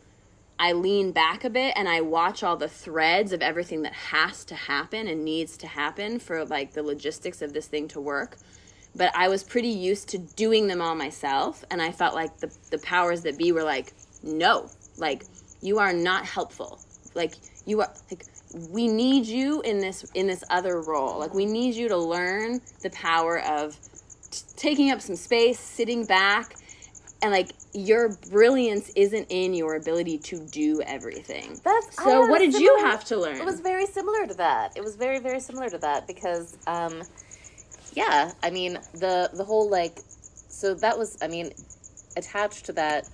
lean back a bit and I watch all the threads of everything that has to happen and needs to happen for, like, the logistics of this thing to work. But I was pretty used to doing them all myself, and I felt like the powers that be were like, no, like, you are not helpful. Like, you are, like, we need you in this other role. Like, we need you to learn the power of taking up some space, sitting back, and, like, your brilliance isn't in your ability to do everything. So what did you have to learn? It was very similar to that. It was very, very similar to that because, yeah, I mean, the whole, like, so that was, I mean, attached to that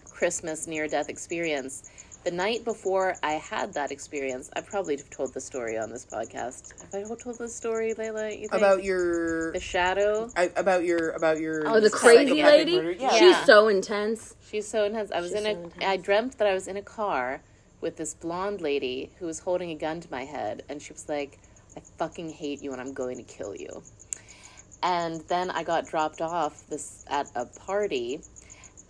Christmas near-death experience, the night before I had that experience, I probably have told the story on this podcast. Have I told this story, Layla? You think? About your the shadow? about your Oh, the crazy psychopathic lady? murder? Yeah. She's so intense. She's so intense. I dreamt that I was in a car with this blonde lady who was holding a gun to my head, and she was like, I fucking hate you and I'm going to kill you. And then I got dropped off at a party,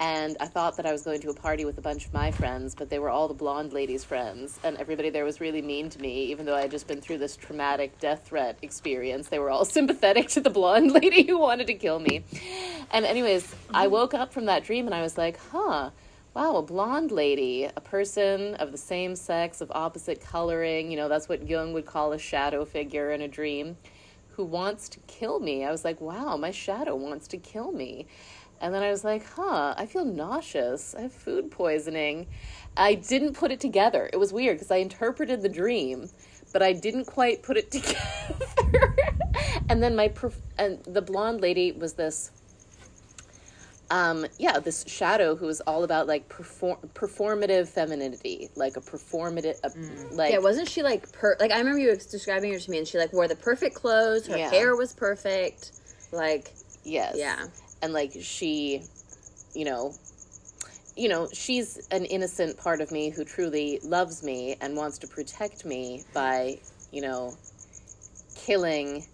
and I thought that I was going to a party with a bunch of my friends, but they were all the blonde lady's friends, and everybody there was really mean to me, even though I had just been through this traumatic death threat experience. They were all sympathetic to the blonde lady who wanted to kill me. And anyways, I woke up from that dream and I was like, wow, a blonde lady, a person of the same sex, of opposite coloring, you know, that's what Jung would call a shadow figure in a dream, who wants to kill me. I was like, wow, my shadow wants to kill me. And then I was like, I feel nauseous. I have food poisoning. I didn't put it together. It was weird because I interpreted the dream, but I didn't quite put it together. And then the blonde lady was this, this shadow who was all about like performative femininity, like a performative, Yeah, wasn't she like, I remember you describing her to me, and she like wore the perfect clothes, her hair was perfect, like. Yes. Yeah. And like she, she's an innocent part of me who truly loves me and wants to protect me by, killing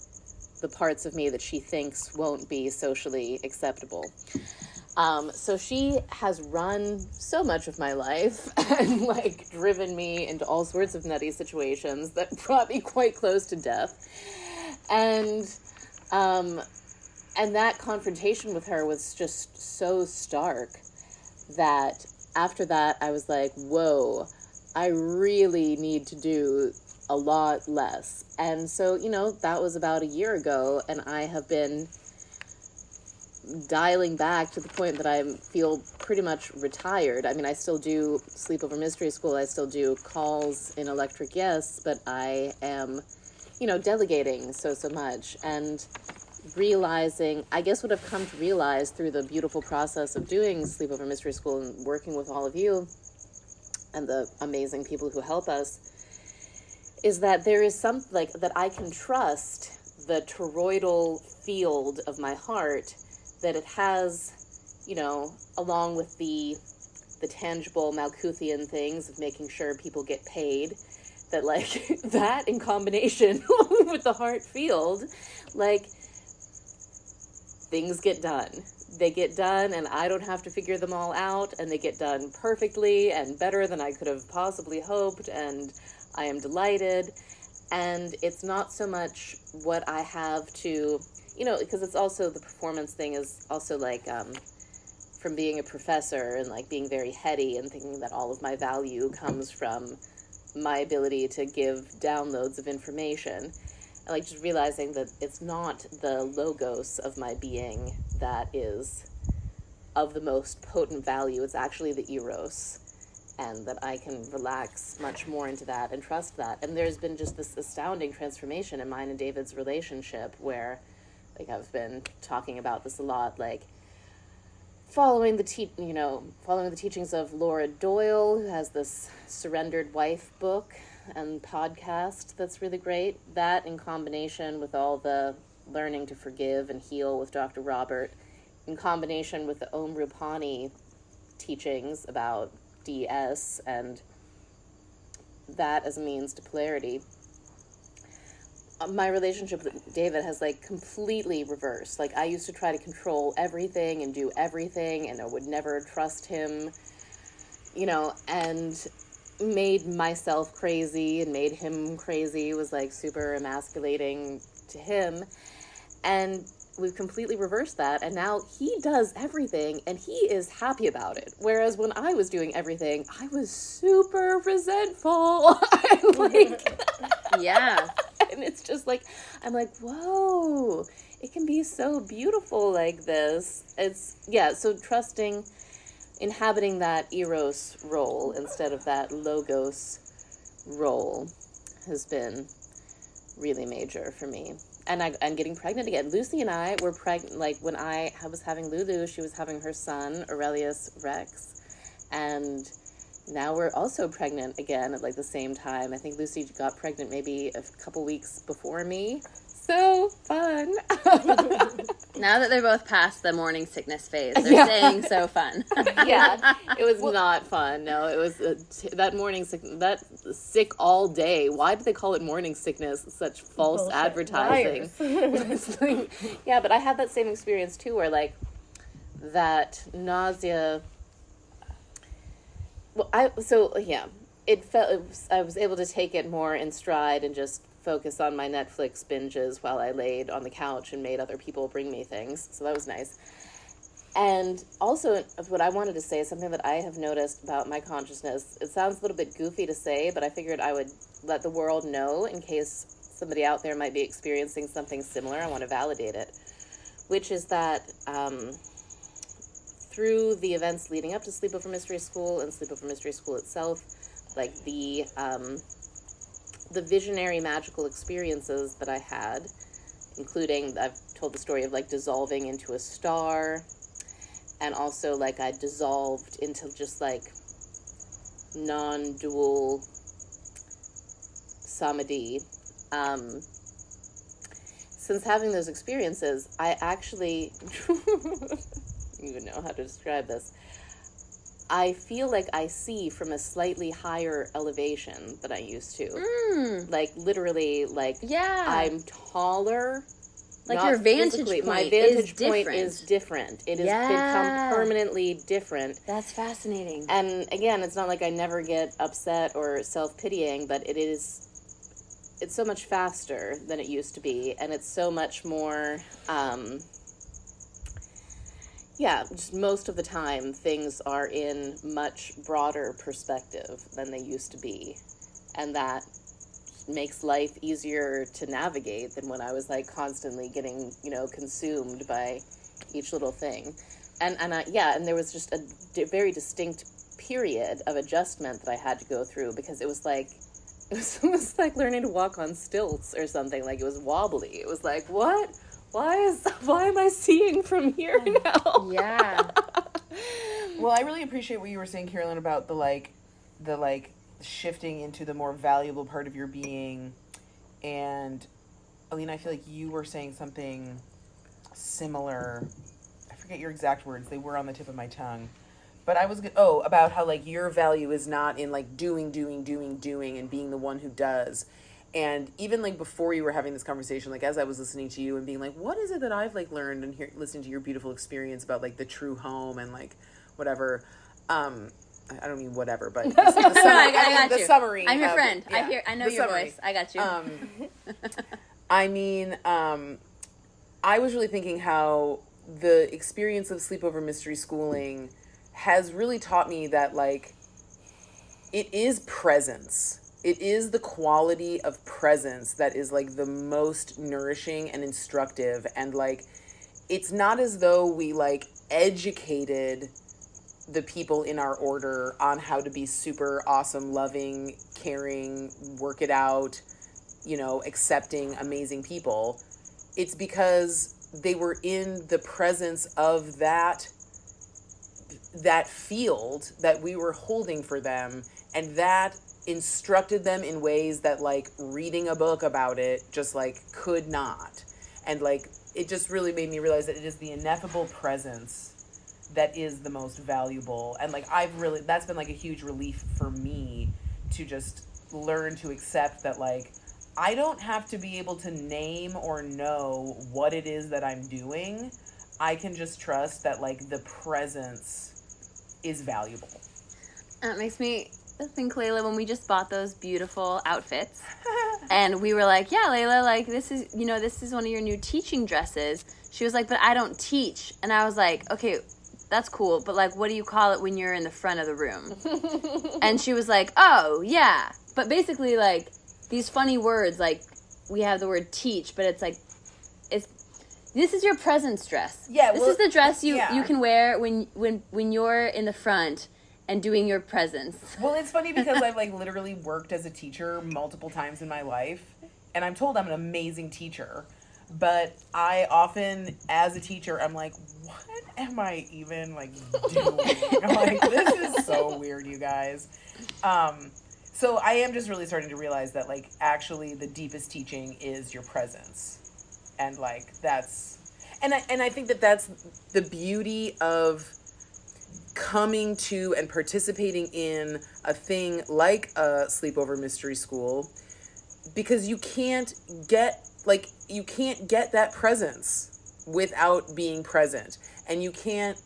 the parts of me that she thinks won't be socially acceptable. So she has run so much of my life and like driven me into all sorts of nutty situations that brought me quite close to death. And that confrontation with her was just so stark that after that I was like, whoa, I really need to do a lot less. And so, that was about a year ago, and I have been dialing back to the point that I feel pretty much retired. I mean, I still do Sleepover Mystery School, I still do calls in Electric Yes, but I am, delegating so much. And realizing, I guess what I've come to realize through the beautiful process of doing Sleepover Mystery School and working with all of you and the amazing people who help us, is that there is something like that I can trust the toroidal field of my heart, that it has, along with the tangible Malkuthian things of making sure people get paid, that like that in combination with the heart field, like things get done. They get done, and I don't have to figure them all out, and they get done perfectly and better than I could have possibly hoped, and I am delighted. And it's not so much what I have to, because it's also, the performance thing is also like, from being a professor and like being very heady and thinking that all of my value comes from my ability to give downloads of information. And like just realizing that it's not the logos of my being that is of the most potent value. It's actually the eros, and that I can relax much more into that and trust that. And there's been just this astounding transformation in mine and David's relationship, where like I've been talking about this a lot, like following the teachings of Laura Doyle, who has this Surrendered Wife book and podcast that's really great. That in combination with all the learning to forgive and heal with Dr. Robert, in combination with the Om Rupani teachings about DS and that as a means to polarity, my relationship with David has like completely reversed. Like I used to try to control everything and do everything, and I would never trust him, and made myself crazy and made him crazy, was like super emasculating to him. And we've completely reversed that, and now he does everything and he is happy about it, whereas when I was doing everything I was super resentful. Yeah. And it's just like, I'm like, whoa, it can be so beautiful like this. So trusting, inhabiting that eros role instead of that logos role has been really major for me. And I'm getting pregnant again. Lucy and I were pregnant, like when I was having Lulu, she was having her son, Aurelius Rex. And now we're also pregnant again at like the same time. I think Lucy got pregnant maybe a couple weeks before me. So fun. Now that they're both past the morning sickness phase, they're saying so fun. Yeah, it was not fun. No, it was that morning sick all day. Why did they call it morning sickness? Such false Bullshit. advertising. It's like, yeah, but I had that same experience too, where like that nausea. Well, I was able to take it more in stride and just focus on my Netflix binges while I laid on the couch and made other people bring me things. So that was nice. And also, what I wanted to say is something that I have noticed about my consciousness. It sounds a little bit goofy to say, but I figured I would let the world know in case somebody out there might be experiencing something similar. I want to validate it, which is that through the events leading up to Sleepover Mystery School and Sleepover Mystery School itself, like the visionary magical experiences that I had, including, I've told the story of like dissolving into a star, and also like I dissolved into just like non-dual samadhi. Since having those experiences, I actually don't even know how to describe this. I feel like I see from a slightly higher elevation than I used to. Like, literally, like, I'm taller. Like, your vantage point My vantage is point is different. It has become permanently different. That's fascinating. And, again, it's not like I never get upset or self-pitying, but it's so much faster than it used to be, and it's so much more... just most of the time, things are in much broader perspective than they used to be. And that makes life easier to navigate than when I was, like, constantly getting, consumed by each little thing. And there was just a very distinct period of adjustment that I had to go through, because it was almost like learning to walk on stilts or something. Like, it was wobbly. It was like, what? Why am I seeing from here now? Yeah. Well, I really appreciate what you were saying, Carolyn, about the shifting into the more valuable part of your being. And Elyna, I feel like you were saying something similar. I forget your exact words. They were on the tip of my tongue. But I was about how like your value is not in like doing and being the one who does. And even like before you were having this conversation, like as I was listening to you and being like, what is it that I've like learned and listening to your beautiful experience about like the true home and like whatever. I don't mean whatever, but the summary. I'm your friend. Yeah, I know your summary. voice. I got you. I was really thinking how the experience of Sleepover Mystery Schooling has really taught me that like it is presence. It is the quality of presence that is like the most nourishing and instructive. And like, it's not as though we like educated the people in our order on how to be super awesome, loving, caring, work it out, accepting, amazing people. It's because they were in the presence of that field that we were holding for them, and that instructed them in ways that like reading a book about it just like could not. And like it just really made me realize that it is the ineffable presence that is the most valuable. And like that's been like a huge relief for me to just learn to accept that like I don't have to be able to name or know what it is that I'm doing. I can just trust that like the presence is valuable. That makes me think, Layla, when we just bought those beautiful outfits and we were like, yeah, Layla, like this is one of your new teaching dresses. She was like, but I don't teach. And I was like, okay, that's cool, but like what do you call it when you're in the front of the room? And she was like, oh yeah, but basically like these funny words, like we have the word teach, but it's like this is your presence dress. Yeah, this is the dress you can wear when you're in the front and doing your presence. Well, it's funny because I've like literally worked as a teacher multiple times in my life, and I'm told I'm an amazing teacher. But I often, as a teacher, I'm like, what am I even, like, doing? I'm like, this is so weird, you guys. So I am just really starting to realize that, like, actually the deepest teaching is your presence. And, like, that's... And I think that that's the beauty of coming to and participating in a thing like a sleepover mystery school, because you can't get that presence without being present, and you can't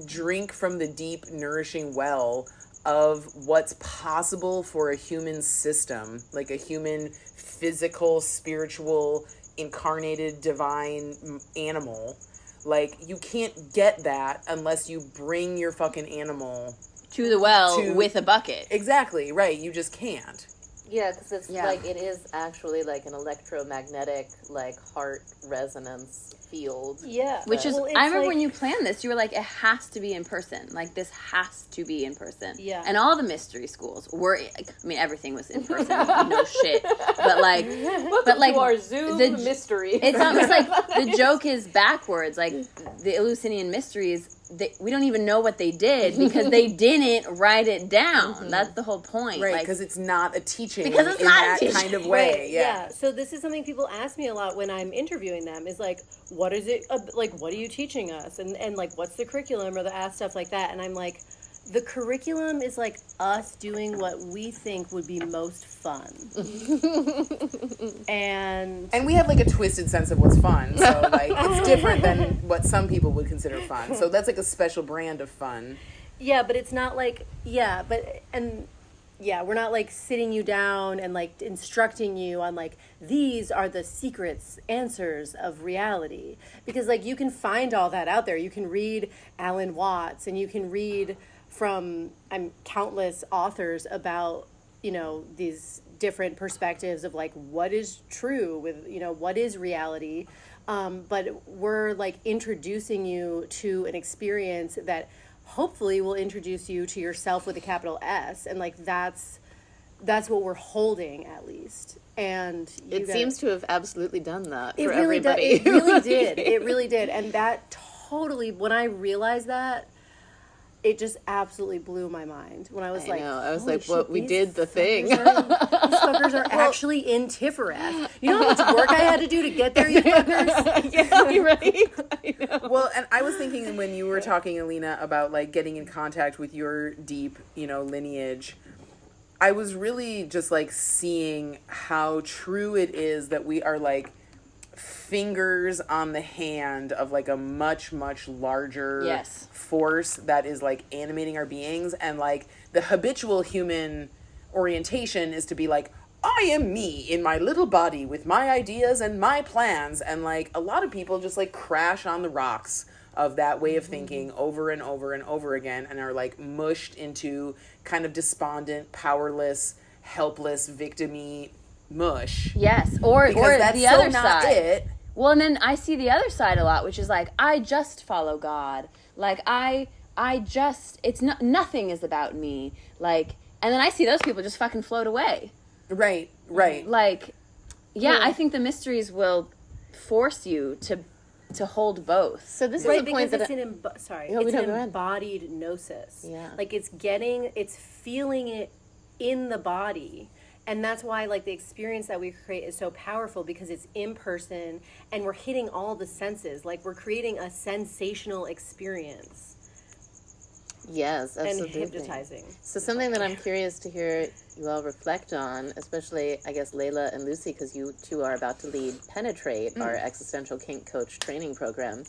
drink from the deep, nourishing well of what's possible for a human system, like a human physical, spiritual, incarnated, divine animal. Like, you can't get that unless you bring your fucking animal to the well with a bucket. Exactly, right. You just can't. Yeah, because it's like, it is actually like an electromagnetic, like, heart resonance field. Yeah. Which is, I remember when you planned this, you were like, it has to be in person. Like, this has to be in person. Yeah. And all the mystery schools were, I mean, everything was in person. No shit. But like, to our Zoom mystery. It's almost like the joke is backwards. Like, the Eleusinian mysteries, we don't even know what they did because they didn't write it down. Mm-hmm. That's the whole point. Right, because it's not a teaching because it's in not that a teaching. Kind of way. Right, yeah. So this is something people ask me a lot when I'm interviewing them, is like, what is it, like, what are you teaching us? And like, what's the curriculum, or the ask stuff like that. And I'm like, the curriculum is like us doing what we think would be most fun. and we have like a twisted sense of what's fun. So like, it's different than what some people would consider fun. So that's like a special brand of fun. Yeah, but it's not like, we're not like sitting you down and like instructing you on like, these are the secrets, answers of reality. Because like, you can find all that out there. You can read Alan Watts, and you can read from countless authors about, you know, these different perspectives of like, what is true with, you know, what is reality. But we're like introducing you to an experience that hopefully will introduce you to yourself with a capital S. And like, that's what we're holding, at least. And it seems to have absolutely done that for really everybody. It really did. It really did. And that totally, when I realized that, it just absolutely blew my mind. When I was like, I was like, well, we did the thing. These fuckers are actually in Tifereth. You know how much work I had to do to get there, you fuckers? Yeah, right? I know. Well, and I was thinking when you were talking, Elyna, about like getting in contact with your deep, you know, lineage, I was really just like seeing how true it is that we are like fingers on the hand of like a much, much larger force that is like animating our beings. And like the habitual human orientation is to be like, I am me in my little body with my ideas and my plans. And like a lot of people just like crash on the rocks of that way of thinking over and over and over again, and are like mushed into kind of despondent, powerless, helpless, victim-y mush. Yes, or that's the so other not side. It. Well, and then I see the other side a lot, which is like, I just follow God. Like, I just, it's not, nothing is about me. Like, and then I see those people just fucking float away. Right. Like, I think the mysteries will force you to hold both. So this Right, is the point because that it's an embodied gnosis. Yeah. Like, it's feeling it in the body. And that's why, like, the experience that we create is so powerful, because it's in person and we're hitting all the senses. Like, we're creating a sensational experience. Yes, absolutely. And hypnotizing. So something that I'm curious to hear you all reflect on, especially, I guess, Laila and Lucy, because you two are about to lead Penetrate, our existential kink coach training program.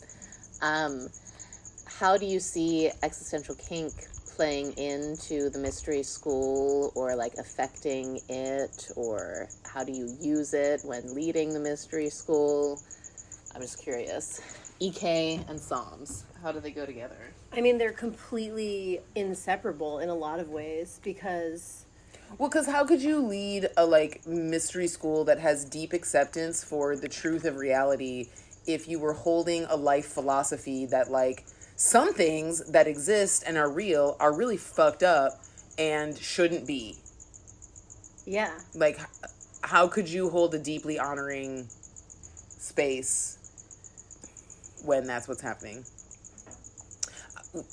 How do you see existential kink playing into the mystery school, or like affecting it, or how do you use it when leading the mystery school? I'm just curious. EK and Psalms, how do they go together? I mean, they're completely inseparable in a lot of ways, because... Well, because how could you lead a, like, mystery school that has deep acceptance for the truth of reality if you were holding a life philosophy that, like, some things that exist and are real are really fucked up and shouldn't be? Yeah. Like, how could you hold a deeply honoring space when that's what's happening.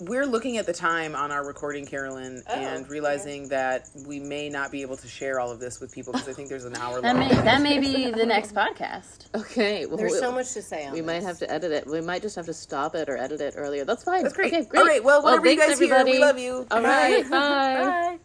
We're looking at the time on our recording, Carolyn, and realizing that we may not be able to share all of this with people because I think there's an hour long. That may be the next podcast. Okay. Well, There's so much to say on we this. might have to edit it. We might just have to stop it or edit it earlier. That's fine. That's great. Okay, great. All right. Well, whatever you thanks, guys hear, everybody. we love you. All right. Bye. Bye.